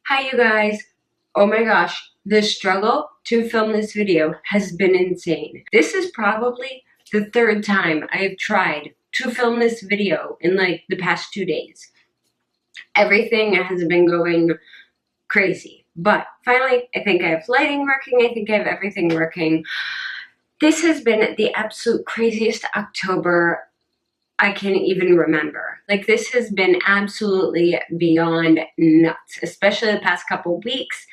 Hi you guys. Oh my gosh, the struggle to film this video has been insane. This is probably the third time I've tried to film this video in like the past 2 days. Everything has been going crazy, but finally I think I have lighting working, I think I have everything working. This has been the absolute craziest October I can even remember. Like, this has been absolutely beyond nuts, especially the past couple weeks.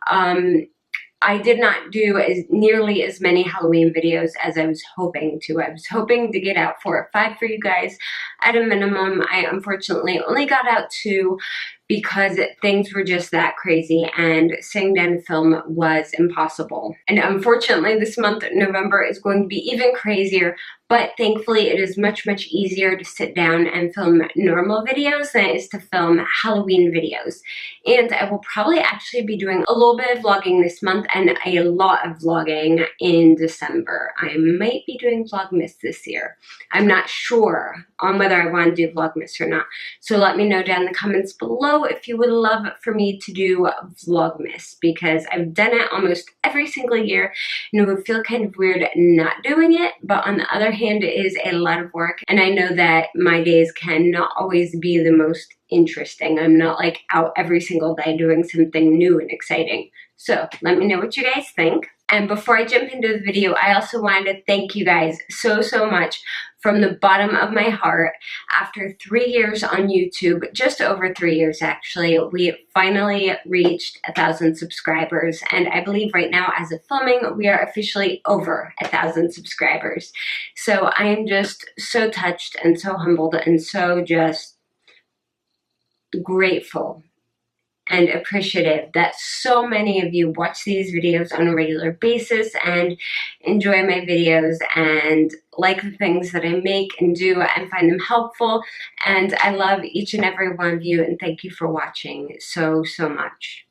I did not do nearly as many Halloween videos as I was hoping to. I was hoping to get out 4 or 5 for you guys at a minimum. I unfortunately only got out 2 because things were just that crazy and sitting down to film was impossible. And unfortunately this month, November, is going to be even crazier, but thankfully it is much, much easier to sit down and film normal videos than it is to film Halloween videos. And I will probably actually be doing a little bit of vlogging this month and a lot of vlogging in December. I might be doing Vlogmas this year. I'm not sure on whether I want to do Vlogmas or not. So let me know down in the comments below if you would love for me to do Vlogmas, because I've done it almost every single year and it would feel kind of weird not doing it. But on the other hand, it is a lot of work and I know that my days cannot always be the most interesting. I'm not like out every single day doing something new and exciting. So let me know what you guys think. And before I jump into the video, I also wanted to thank you guys so much from the bottom of my heart. After 3 years on YouTube, just over 3 years actually, we finally reached 1,000 subscribers. And I believe right now, as of filming, we are officially over 1,000 subscribers. So I am just so touched and so humbled and so just grateful and appreciative that so many of you watch these videos on a regular basis and enjoy my videos and like the things that I make and do and find them helpful. And I love each and every one of you and thank you for watching so much.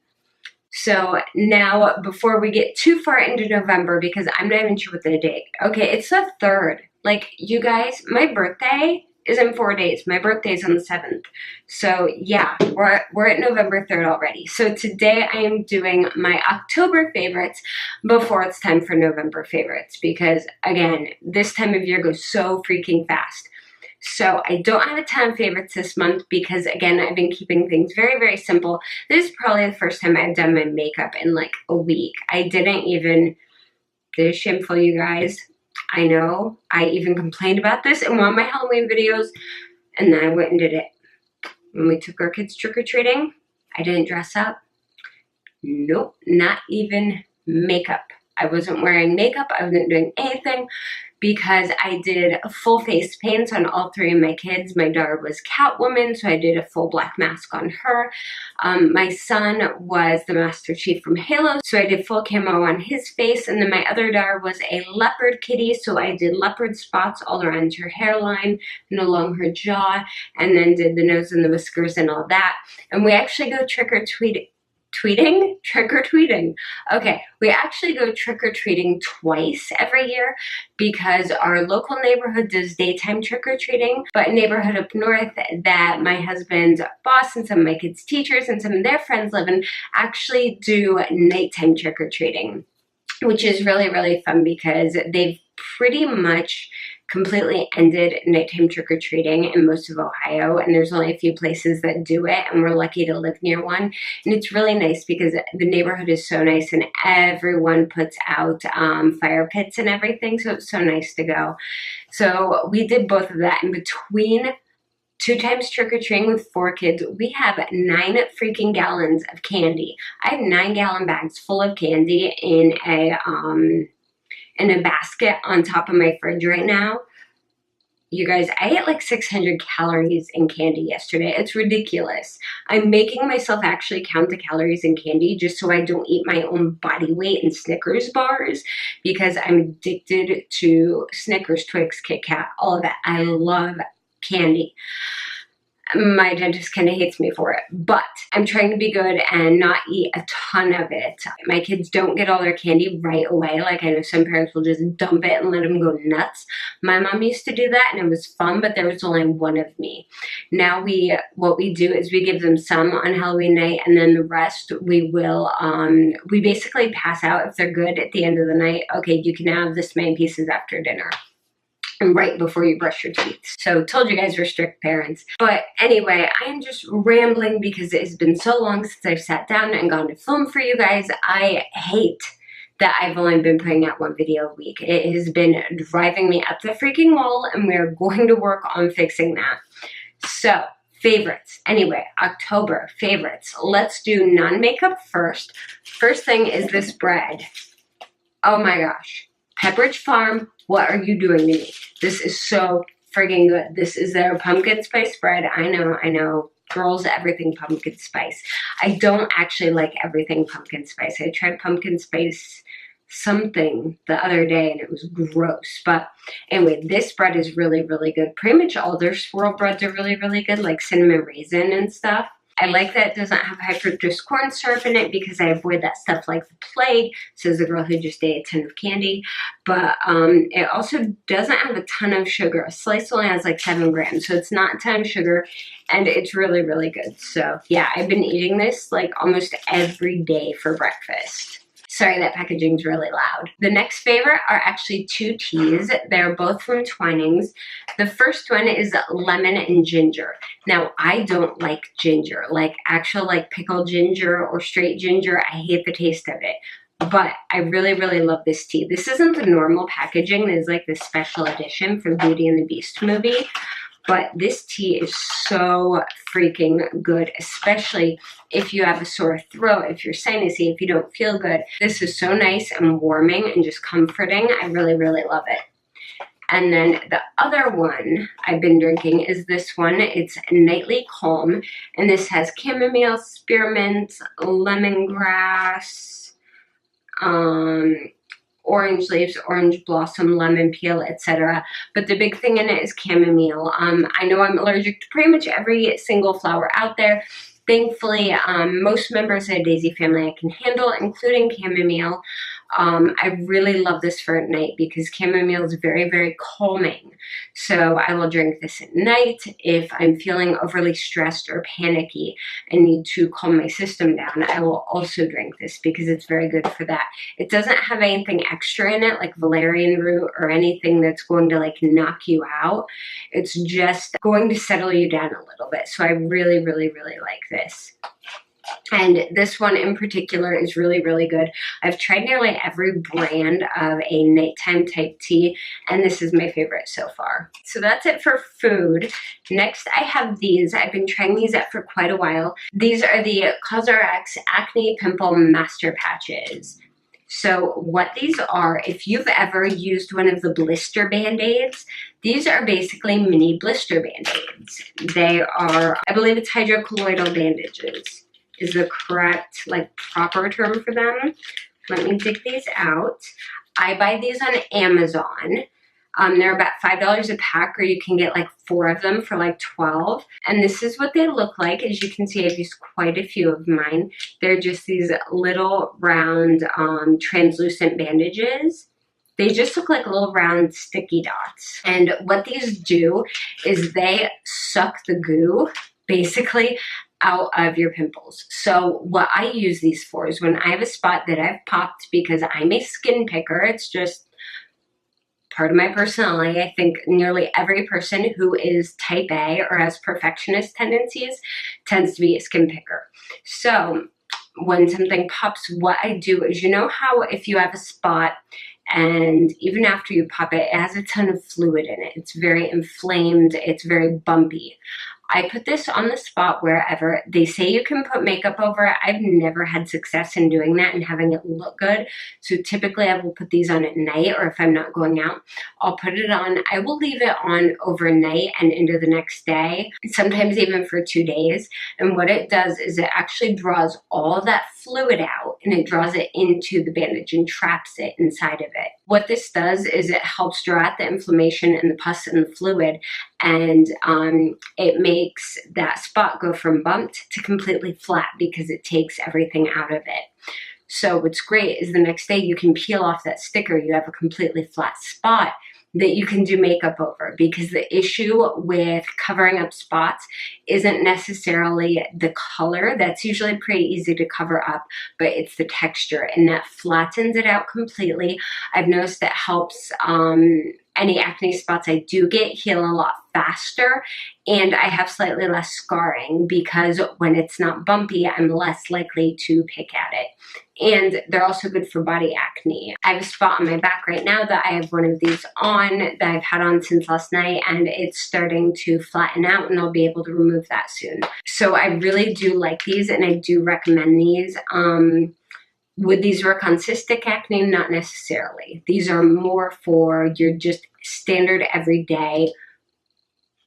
So now, before we get too far into November, because I'm not even sure what the date. Okay, it's the 3rd. Like, you guys, my birthday is in 4 days. My birthday is on the 7th. So yeah, we're at November 3rd already. So today I am doing my October favorites before it's time for November favorites, because again, this time of year goes so freaking fast. So I don't have a ton of favorites this month because, again, I've been keeping things very simple. This is probably the first time I've done my makeup in like a week. I didn't even, this is shameful, you guys. I know, I even complained about this in one of my Halloween videos, and then I went and did it. When we took our kids trick-or-treating, I didn't dress up. Nope, not even makeup. I wasn't wearing makeup, I wasn't doing anything, because I did full face paints on all 3 of my kids. My daughter was Catwoman, so I did a full black mask on her. My son was the Master Chief from Halo, so I did full camo on his face. And then my other daughter was a leopard kitty, so I did leopard spots all around her hairline and along her jaw, and then did the nose and the whiskers and all that. And we actually go trick-or-treating. Trick-or-treating. Okay, we actually go trick-or-treating twice every year because our local neighborhood does daytime trick-or-treating, but a neighborhood up north that my husband's boss and some of my kids' teachers and some of their friends live in actually do nighttime trick-or-treating, which is really fun because they've pretty much completely ended nighttime trick-or-treating in most of Ohio, and there's only a few places that do it, and we're lucky to live near one. And it's really nice because the neighborhood is so nice and everyone puts out fire pits and everything, so it's so nice to go. So we did both of that. In between 2 times trick-or-treating with 4 kids, we have 9 freaking gallons of candy. I have 9-gallon bags full of candy in a basket on top of my fridge right now. You guys, I ate like 600 calories in candy yesterday. It's ridiculous. I'm making myself actually count the calories in candy just so I don't eat my own body weight in Snickers bars, because I'm addicted to Snickers, Twix, Kit Kat, all of that. I love candy. My dentist kind of hates me for it, but I'm trying to be good and not eat a ton of it. My kids don't get all their candy right away. Like I know some parents will just dump it and let them go nuts. My mom used to do that and it was fun, but there was only one of me. Now what we do is we give them some on Halloween night, and then the rest we will, we basically pass out if they're good at the end of the night. Okay, you can have this many pieces after dinner. And right before you brush your teeth. So told you guys we're strict parents. But anyway, I am just rambling because it has been so long since I've sat down and gone to film for you guys. I hate that I've only been putting out one video a week. It has been driving me up the freaking wall, and we're going to work on fixing that. So, favorites. Anyway, October favorites. Let's do non-makeup first. First thing is this bread. Oh my gosh. Pepperidge Farm, what are you doing to me? This is so friggin' good. This is their pumpkin spice bread. I know. Girls, everything pumpkin spice. I don't actually like everything pumpkin spice. I tried pumpkin spice something the other day and it was gross. But anyway, this bread is really, really good. Pretty much all their swirl breads are really, really good, like cinnamon raisin and stuff. I like that it doesn't have high fructose corn syrup in it because I avoid that stuff like the plague, says the girl who just ate a ton of candy. But it also doesn't have a ton of sugar. A slice only has like 7 grams, so it's not a ton of sugar, and it's really, really good. So yeah, I've been eating this like almost every day for breakfast. Sorry, that packaging's really loud. The next favorite are actually 2 teas. They're both from Twinings. The first one is lemon and ginger. Now, I don't like ginger, like actual like pickled ginger or straight ginger. I hate the taste of it. But I really, really love this tea. This isn't the normal packaging. This is like the special edition for Beauty and the Beast movie. But this tea is so freaking good, especially if you have a sore throat, if you're sinusy, if you don't feel good. This is so nice and warming and just comforting. I really, really love it. And then the other one I've been drinking is this one. It's Nightly Calm, and this has chamomile, spearmint, lemongrass, orange leaves, orange blossom, lemon peel, etc. But the big thing in it is chamomile. I know I'm allergic to pretty much every single flower out there. Thankfully, most members of the Daisy family I can handle, including chamomile. I really love this for at night because chamomile is very, very calming. So I will drink this at night. If I'm feeling overly stressed or panicky and need to calm my system down, I will also drink this because it's very good for that. It doesn't have anything extra in it like valerian root or anything that's going to like knock you out. It's just going to settle you down a little bit. So I really, really, really like this. And this one in particular is really, really good. I've tried nearly every brand of a nighttime type tea, and this is my favorite so far. So that's it for food. Next, I have these. I've been trying these out for quite a while. These are the CosRx Acne Pimple Master Patches. So what these are, if you've ever used one of the blister band-aids, these are basically mini blister band-aids. They are, I believe it's hydrocolloidal bandages is the correct, like, proper term for them. Let me dig these out. I buy these on Amazon. They're about $5 a pack, or you can get like 4 of them for like $12. And this is what they look like. As you can see, I've used quite a few of mine. They're just these little round translucent bandages. They just look like little round sticky dots. And what these do is they suck the goo, basically, out of your pimples. So what I use these for is when I have a spot that I've popped, because I'm a skin picker, it's just part of my personality. I think nearly every person who is type A or has perfectionist tendencies tends to be a skin picker. So when something pops, what I do is, you know how if you have a spot and even after you pop it, it has a ton of fluid in it. It's very inflamed. It's very bumpy. I put this on the spot wherever. They say you can put makeup over it. I've never had success in doing that and having it look good. So typically I will put these on at night, or if I'm not going out, I'll put it on. I will leave it on overnight and into the next day, sometimes even for 2 days. And what it does is it actually draws all that fluid out and it draws it into the bandage and traps it inside of it. What this does is it helps draw out the inflammation and the pus and the fluid, and it makes that spot go from bumped to completely flat because it takes everything out of it. So what's great is the next day you can peel off that sticker, you have a completely flat spot that you can do makeup over, because the issue with covering up spots isn't necessarily the color. That's usually pretty easy to cover up, but it's the texture, and that flattens it out completely. I've noticed that helps any acne spots I do get heal a lot faster, and I have slightly less scarring because when it's not bumpy, I'm less likely to pick at it. And they're also good for body acne. I have a spot on my back right now that I have one of these on that I've had on since last night, and it's starting to flatten out, and I'll be able to remove that soon. So I really do like these, and I do recommend these. Would these work on cystic acne? Not necessarily. These are more for your just standard everyday,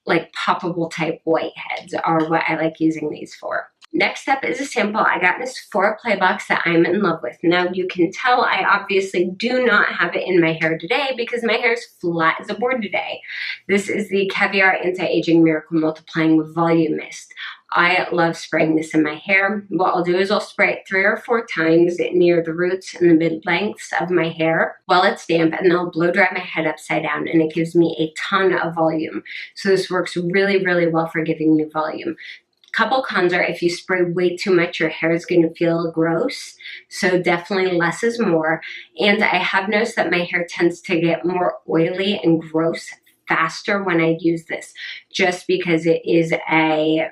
like poppable type whiteheads are what I like using these for. Next up is a sample I got in this Sephora Play box that I'm in love with. Now you can tell I obviously do not have it in my hair today because my hair is flat as a board today. This is the Caviar Anti-Aging Miracle Multiplying Volume Mist. I love spraying this in my hair. What I'll do is I'll spray it 3 or 4 times near the roots and the mid-lengths of my hair while it's damp, and then I'll blow dry my head upside down, and it gives me a ton of volume. So this works really, really well for giving you volume. Couple cons are if you spray way too much, your hair is going to feel gross. So definitely less is more. And I have noticed that my hair tends to get more oily and gross faster when I use this, just because it is a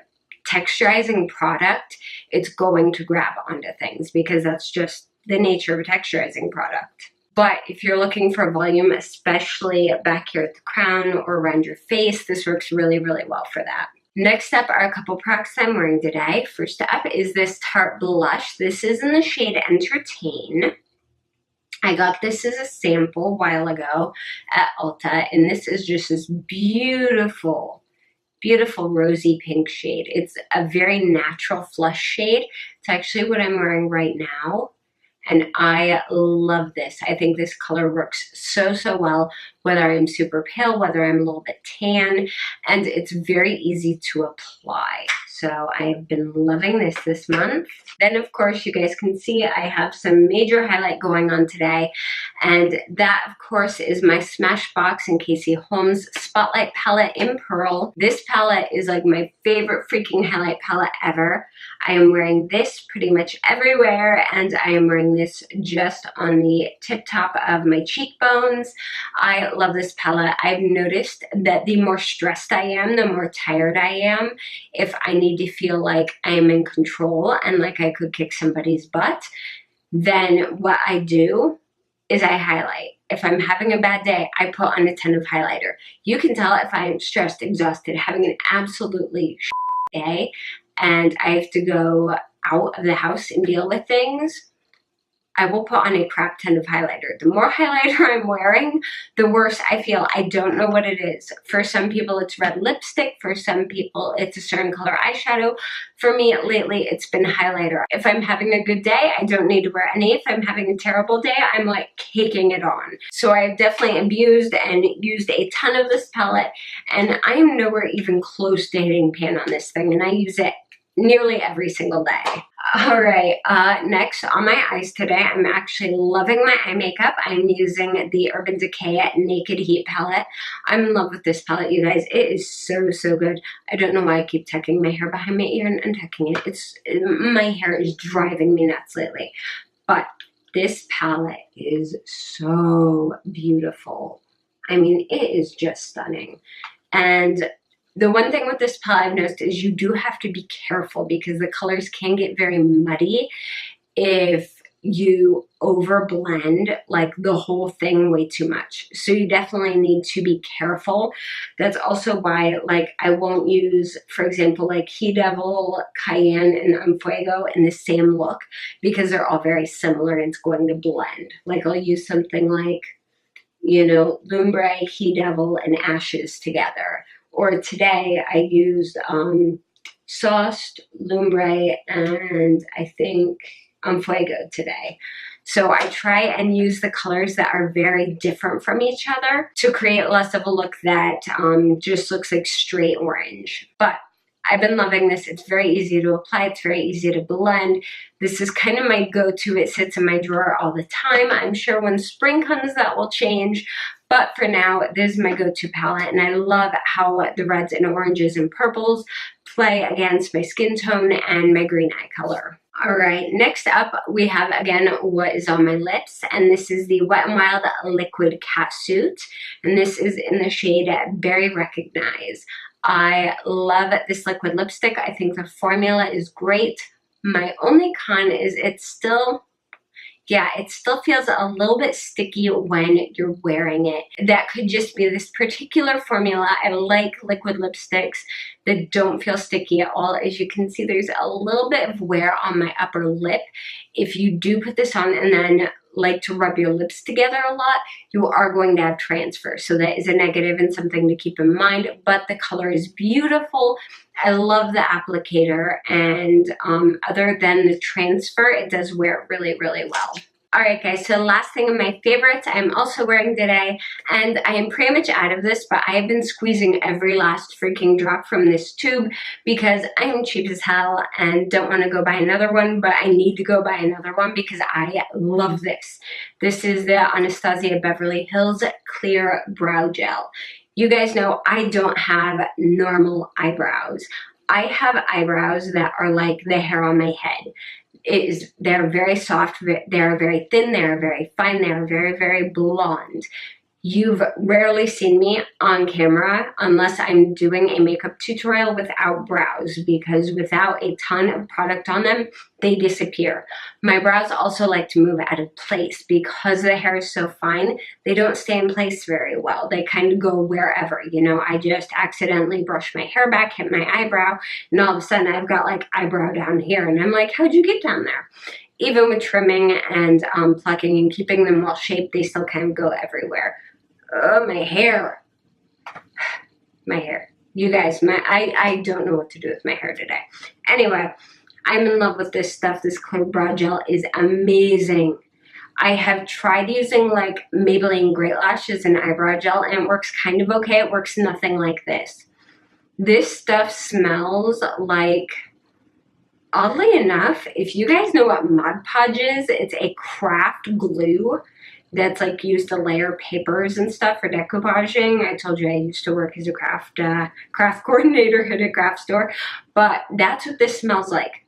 texturizing product. It's going to grab onto things because that's just the nature of a texturizing product. But if you're looking for volume, especially back here at the crown or around your face, this works really, really well for that. Next up are a couple products I'm wearing today. First up is this Tarte blush. This is in the shade Entertain. I got this as a sample a while ago at Ulta, and this is just this beautiful, beautiful rosy pink shade. It's a very natural flush shade. It's actually what I'm wearing right now, and I love this. I think this color works so, so well, whether I'm super pale, whether I'm a little bit tan, and it's very easy to apply. So I've been loving this month. Then of course you guys can see I have some major highlight going on today, and that of course is my Smashbox and Casey Holmes Spotlight palette in Pearl. This palette is like my favorite freaking highlight palette ever. I am wearing this pretty much everywhere, and I am wearing this just on the tip top of my cheekbones. I love this palette. I've noticed that the more stressed I am, the more tired I am. If I need to feel like I am in control and like I could kick somebody's butt, then what I do is I highlight. If I'm having a bad day, I put on a ton of highlighter. You can tell if I am stressed, exhausted, having an absolutely day, and I have to go out of the house and deal with things, I will put on a crap ton of highlighter. The more highlighter I'm wearing, the worse I feel. I don't know what it is. For some people, it's red lipstick. For some people, it's a certain color eyeshadow. For me, lately, it's been highlighter. If I'm having a good day, I don't need to wear any. If I'm having a terrible day, I'm like caking it on. So I've definitely abused and used a ton of this palette, and I am nowhere even close to hitting pan on this thing, and I use it nearly every single day. All right, next on my eyes today, I'm actually loving my eye makeup. I'm using the Urban Decay Naked Heat palette. I'm in love with this palette, you guys. It is so, so good. I don't know why I keep tucking my hair behind my ear and untucking it. My hair is driving me nuts lately. But this palette is so beautiful. I mean, it is just stunning. And the one thing with this palette I've noticed is you do have to be careful because the colors can get very muddy if you overblend like the whole thing way too much. So you definitely need to be careful. That's also why like I won't use, for example, like He Devil, Cayenne, and Fuego in the same look because they're all very similar and it's going to blend. Like I'll use something like, you know, Lumbre, He Devil, and Ashes together. Or today I used Sauced, Lumbre, and I think Fuego today. So I try and use the colors that are very different from each other to create less of a look that just looks like straight orange. But I've been loving this. It's very easy to apply. It's very easy to blend. This is kind of my go-to. It sits in my drawer all the time. I'm sure when spring comes that will change. But for now, this is my go-to palette. And I love how the reds and oranges and purples play against my skin tone and my green eye color. All right, next up we have again what is on my lips, and this is the Wet n Wild Liquid Catsuit, and this is in the shade Berry Recognize. I love this liquid lipstick. I think the formula is great. My only con is it still feels a little bit sticky when you're wearing it. That could just be this particular formula. I like liquid lipsticks that don't feel sticky at all. As you can see, there's a little bit of wear on my upper lip. If you do put this on and then like to rub your lips together a lot, you are going to have transfer. So that is a negative and something to keep in mind, but the color is beautiful. I love the applicator, and other than the transfer, it does wear really, really well. Alright guys, so last thing of my favorites I'm also wearing today, and I am pretty much out of this, but I have been squeezing every last freaking drop from this tube because I am cheap as hell and don't want to go buy another one, but I need to go buy another one because I love this. This is the Anastasia Beverly Hills Clear Brow Gel. You guys know I don't have normal eyebrows. I have eyebrows that are like the hair on my head. They're very soft, they're very thin, they're very fine, they're very, very blonde. You've rarely seen me on camera unless I'm doing a makeup tutorial without brows, because without a ton of product on them, they disappear. My brows also like to move out of place because the hair is so fine. They don't stay in place very well. They kind of go wherever, you know. I just accidentally brush my hair back, hit my eyebrow, and all of a sudden I've got like eyebrow down here, and I'm like, how'd you get down there? Even with trimming and plucking and keeping them well shaped, they still kind of go everywhere. Oh, my hair. My hair. You guys, I don't know what to do with my hair today. Anyway, I'm in love with this stuff. This Clear Brow Gel is amazing. I have tried using like Maybelline Great Lashes and eyebrow gel, and it works kind of okay. It works nothing like this. This stuff smells like, oddly enough, if you guys know what Mod Podge is, it's a craft glue that's like used to layer papers and stuff for decoupaging. I told you I used to work as a craft coordinator at a craft store, but that's what this smells like.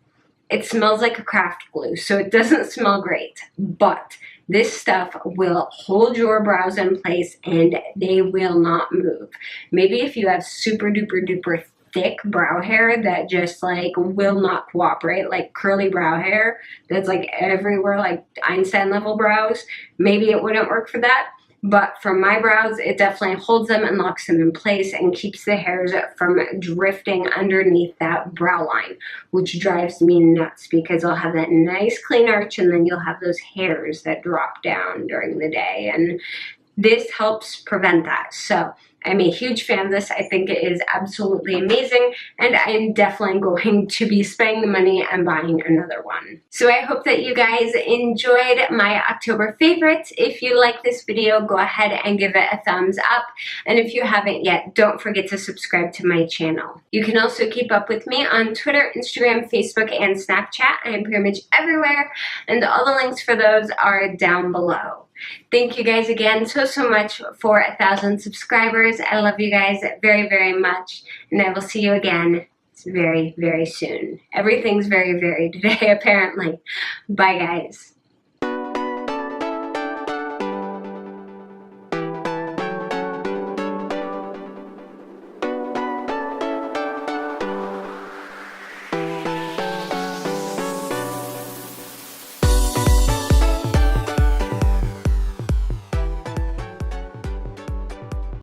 It smells like a craft glue, so it doesn't smell great, but this stuff will hold your brows in place and they will not move. Maybe if you have super duper duper thick brow hair that just like will not cooperate, like curly brow hair that's like everywhere, like Einstein level brows, maybe it wouldn't work for that. But for my brows, it definitely holds them and locks them in place and keeps the hairs from drifting underneath that brow line, which drives me nuts because I'll have that nice clean arch and then you'll have those hairs that drop down during the day, and this helps prevent that. So I'm a huge fan of this. I think it is absolutely amazing, and I'm definitely going to be spending the money and buying another one. So I hope that you guys enjoyed my October favorites. If you like this video, go ahead and give it a thumbs up. And if you haven't yet, don't forget to subscribe to my channel. You can also keep up with me on Twitter, Instagram, Facebook, and Snapchat. I am pretty much everywhere, and all the links for those are down below. Thank you guys again so much for 1,000 subscribers. I love you guys very, very much, and I will see you again very, very soon. Everything's very, very today, apparently. Bye, guys.